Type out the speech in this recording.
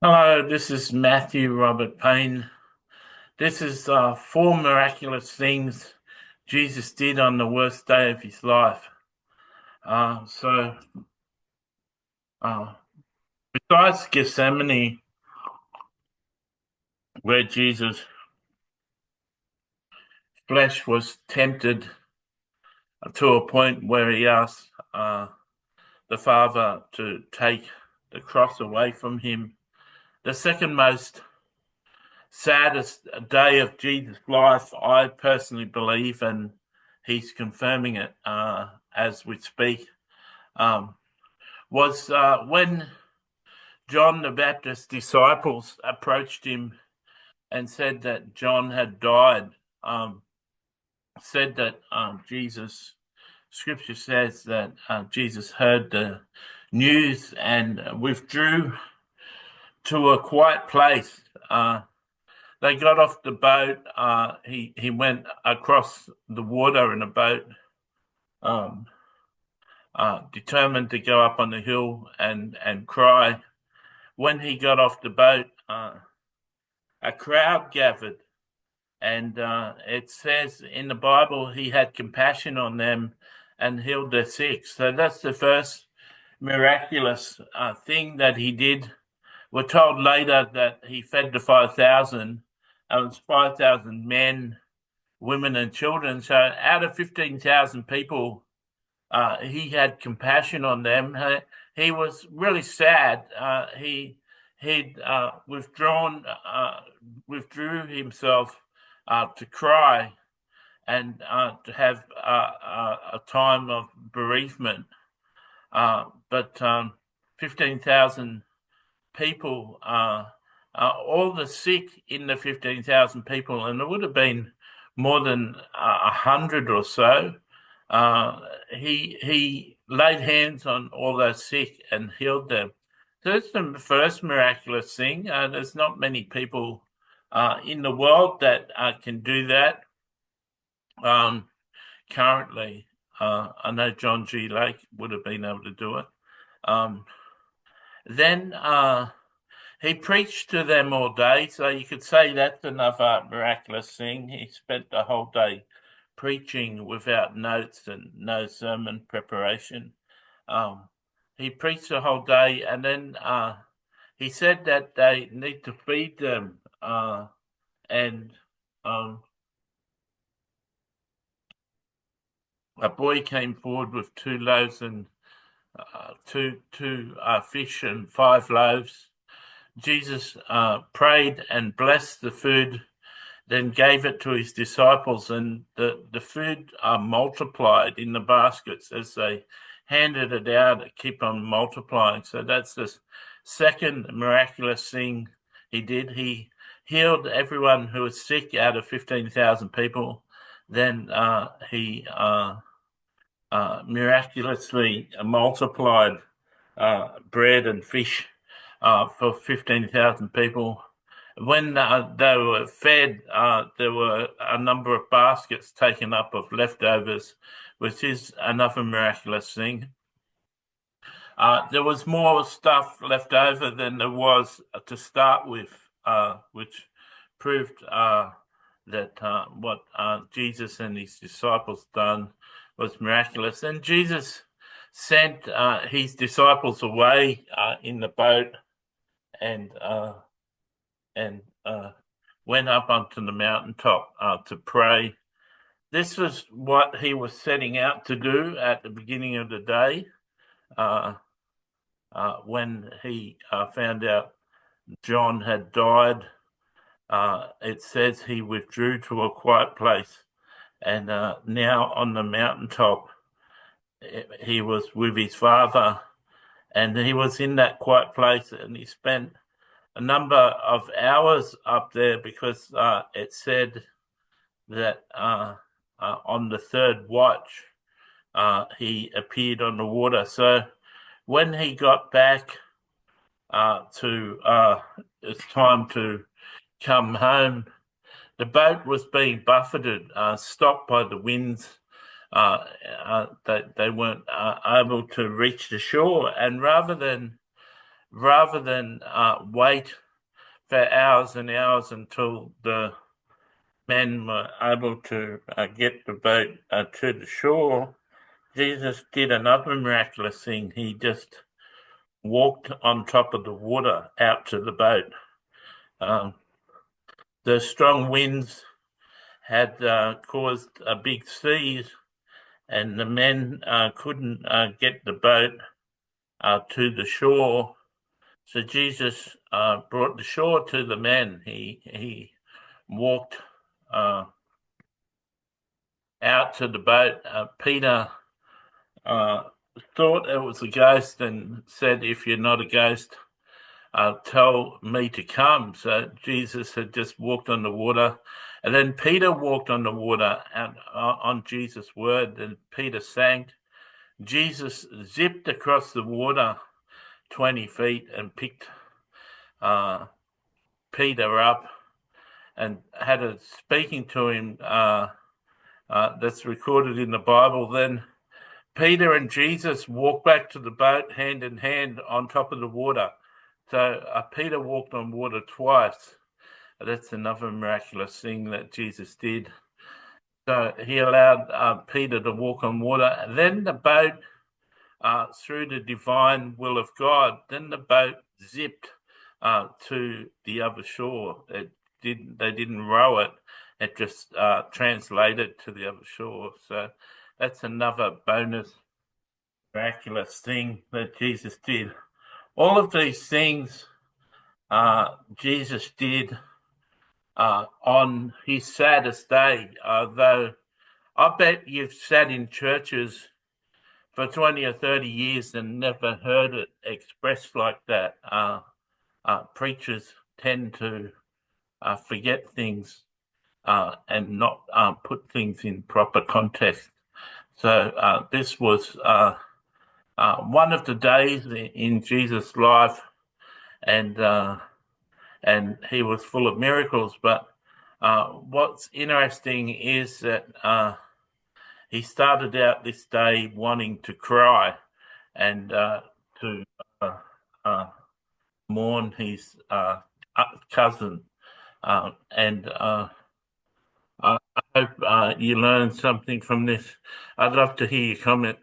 Hello, this is Matthew Robert Payne. This is four miraculous things Jesus did on the worst day of his life. So, uh, besides Gethsemane, where Jesus' flesh was tempted to a point where he asked the Father to take the cross away from him, the second most saddest day of Jesus' life, I personally believe, and he's confirming it as we speak, was when John the Baptist's disciples approached him and said that John had died. Said that Scripture says that Jesus heard the news and withdrew to a quiet place. They got off the boat. He went across the water in a boat, um, determined to go up on the hill and cry. When he got off the boat, a crowd gathered, and it says in the Bible he had compassion on them and healed their sick. So that's the first miraculous thing that he did. We're told later that he fed the 5,000, and it was 5,000 men, women, and children. So out of 15,000 people, he had compassion on them. He was really sad. He'd withdrew himself to cry and to have a time of bereavement. But 15,000 people, all the sick in the 15,000 people, and it would have been more than 100 or so. He laid hands on all those sick and healed them. So that's the first miraculous thing. There's not many people in the world that can do that currently. I know John G. Lake would have been able to do it. Then he preached to them all day, so you could say that's another miraculous thing. He spent the whole day preaching without notes and no sermon preparation. He preached the whole day, and then he said that they need to feed them, and a boy came forward with 2 loaves and two fish and 5 loaves. Jesus prayed and blessed the food, then gave it to his disciples, and the food multiplied in the baskets as they handed it out to keep on multiplying. So that's the second miraculous thing he did. He healed everyone who was sick out of 15,000 people. Then he miraculously multiplied bread and fish for 15,000 people. When they were fed, there were a number of baskets taken up of leftovers, which is another miraculous thing. There was more stuff left over than there was to start with, which proved that what Jesus and his disciples done was miraculous. And Jesus sent his disciples away in the boat and went up onto the mountaintop to pray. This was what he was setting out to do at the beginning of the day when he found out John had died. It says he withdrew to a quiet place, and now on the mountaintop, he was with his Father, and he was in that quiet place, and he spent a number of hours up there because it said that on the third watch he appeared on the water. So when he got back it's time to come home, the boat was being buffeted, stopped by the winds. They weren't able to reach the shore, and rather than rather than wait for hours and hours until the men were able to get the boat to the shore, Jesus did another miraculous thing. He just walked on top of the water out to the boat. The strong winds had caused a big seas, and the men couldn't get the boat to the shore. So Jesus brought the shore to the men. He walked out to the boat. Peter thought it was a ghost and said, "If you're not a ghost, tell me to come." So Jesus had just walked on the water, and then Peter walked on the water and on Jesus' word, and Peter sank. Jesus zipped across the water 20 feet and picked Peter up and had a speaking to him that's recorded in the Bible. Then Peter and Jesus walked back to the boat hand in hand on top of the water. So Peter walked on water twice. That's another miraculous thing that Jesus did. So he allowed Peter to walk on water. And then the boat, through the divine will of God, then the boat zipped to the other shore. They didn't row it. It just translated to the other shore. So that's another bonus miraculous thing that Jesus did. All of these things Jesus did on his saddest day, though I bet you've sat in churches for 20 or 30 years and never heard it expressed like that. Preachers tend to forget things and not put things in proper context. So this was one of the days in Jesus' life, and he was full of miracles. But what's interesting is that he started out this day wanting to cry and to mourn his cousin. And I hope you learned something from this. I'd love to hear your comment.